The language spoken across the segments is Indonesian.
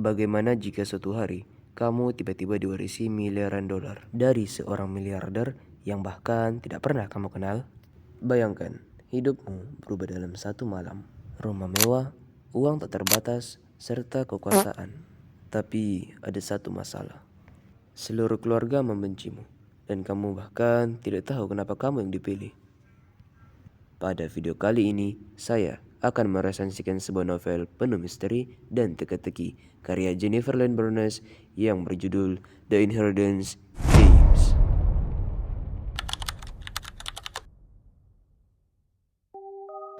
Bagaimana jika suatu hari kamu tiba-tiba diwarisi miliaran dolar dari seorang miliarder yang bahkan tidak pernah kamu kenal? Bayangkan, hidupmu berubah dalam satu malam. Rumah mewah, uang tak terbatas, serta kekuasaan. Tapi ada satu masalah. Seluruh keluarga membencimu, dan kamu bahkan tidak tahu kenapa kamu yang dipilih. Pada video kali ini, saya akan meresensikan sebuah novel penuh misteri dan teka-teki karya Jennifer Lynn Barnes yang berjudul The Inheritance Games.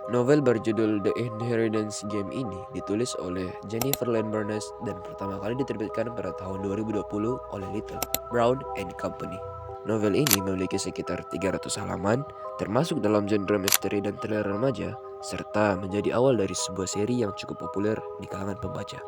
Novel berjudul The Inheritance Game ini ditulis oleh Jennifer Lynn Barnes dan pertama kali diterbitkan pada tahun 2020 oleh Little, Brown and Company. Novel ini memiliki sekitar 300 halaman, termasuk dalam genre misteri dan thriller remaja, serta menjadi awal dari sebuah seri yang cukup populer di kalangan pembaca.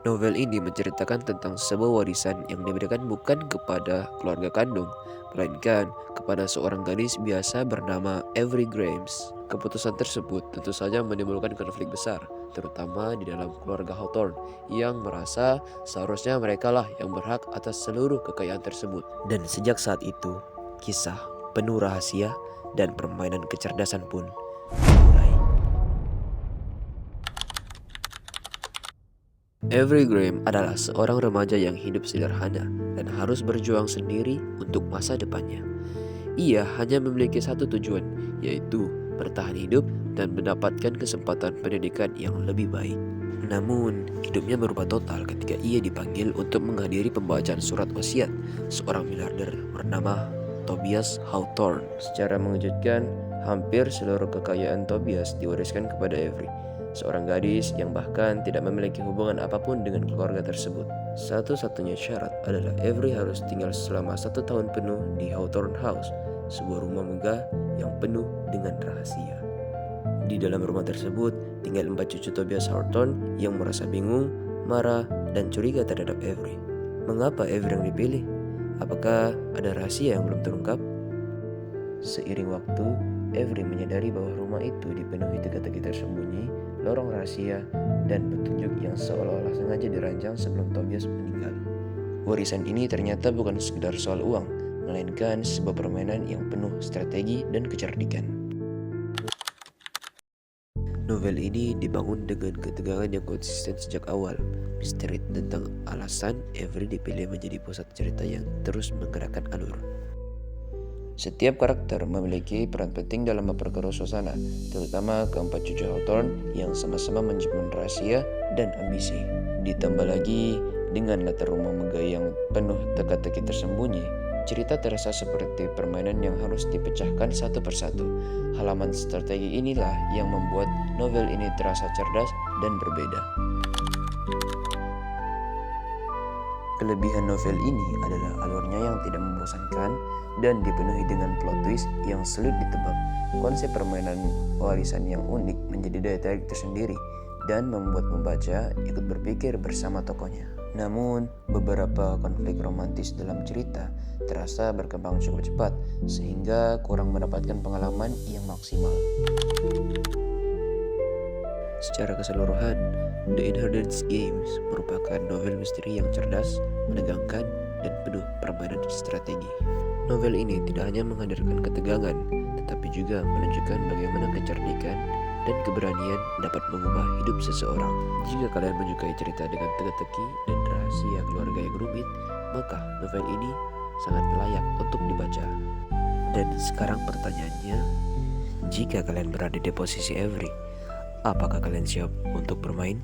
Novel ini menceritakan tentang sebuah warisan yang diberikan bukan kepada keluarga kandung, melainkan kepada seorang gadis biasa bernama Avery Grimes. Keputusan tersebut tentu saja menimbulkan konflik besar, terutama di dalam keluarga Hawthorne yang merasa seharusnya merekalah yang berhak atas seluruh kekayaan tersebut. Dan sejak saat itu, kisah penuh rahasia dan permainan kecerdasan pun dimulai. Avery Graham adalah seorang remaja yang hidup sederhana dan harus berjuang sendiri untuk masa depannya. Ia hanya memiliki satu tujuan, yaitu bertahan hidup dan mendapatkan kesempatan pendidikan yang lebih baik. Namun, hidupnya berubah total ketika ia dipanggil untuk menghadiri pembacaan surat wasiat seorang miliarder bernama Tobias Hawthorne. Secara mengejutkan, hampir seluruh kekayaan Tobias diwariskan kepada Avery, seorang gadis yang bahkan tidak memiliki hubungan apapun dengan keluarga tersebut. Satu-satunya syarat adalah Avery harus tinggal selama 1 tahun penuh di Hawthorne House, sebuah rumah megah yang penuh dengan rahasia. Di dalam rumah tersebut tinggal 4 cucu Tobias Hawthorne yang merasa bingung, marah, dan curiga terhadap Avery. Mengapa Avery yang dipilih? Apakah ada rahasia yang belum terungkap? Seiring waktu, Avery menyadari bahwa rumah itu dipenuhi teka-teki tersembunyi, lorong rahasia, dan petunjuk yang seolah-olah sengaja dirancang sebelum Tobias meninggal. Warisan ini ternyata bukan sekedar soal uang, melainkan sebuah permainan yang penuh strategi dan kecerdikan. Novel ini dibangun dengan ketegangan yang konsisten sejak awal. Misteri tentang alasan Avery dipilih menjadi pusat cerita yang terus menggerakkan alur. Setiap karakter memiliki peran penting dalam memperkeruh suasana, terutama keempat cucu Hawthorne yang sama-sama menyimpan rahasia dan ambisi. Ditambah lagi dengan latar rumah megah yang penuh teka-teki tersembunyi, cerita terasa seperti permainan yang harus dipecahkan satu persatu. Halaman strategi inilah yang membuat novel ini terasa cerdas dan berbeda. Kelebihan novel ini adalah alurnya yang tidak membosankan dan dipenuhi dengan plot twist yang sulit ditebak. Konsep permainan warisan yang unik menjadi daya tarik tersendiri dan membuat pembaca ikut berpikir bersama tokohnya. Namun, beberapa konflik romantis dalam cerita terasa berkembang cukup cepat sehingga kurang mendapatkan pengalaman yang maksimal. Secara keseluruhan, The Inheritance Games merupakan novel misteri yang cerdas, menegangkan, dan penuh permainan strategi. Novel ini tidak hanya menghadirkan ketegangan, tetapi juga menunjukkan bagaimana kecerdikan dan keberanian dapat mengubah hidup seseorang. Jika kalian menyukai cerita dengan teka-teki dan rahasia keluarga yang rumit, maka novel ini sangat layak untuk dibaca. Dan sekarang pertanyaannya, jika kalian berada di posisi Avery, apakah kalian siap untuk bermain?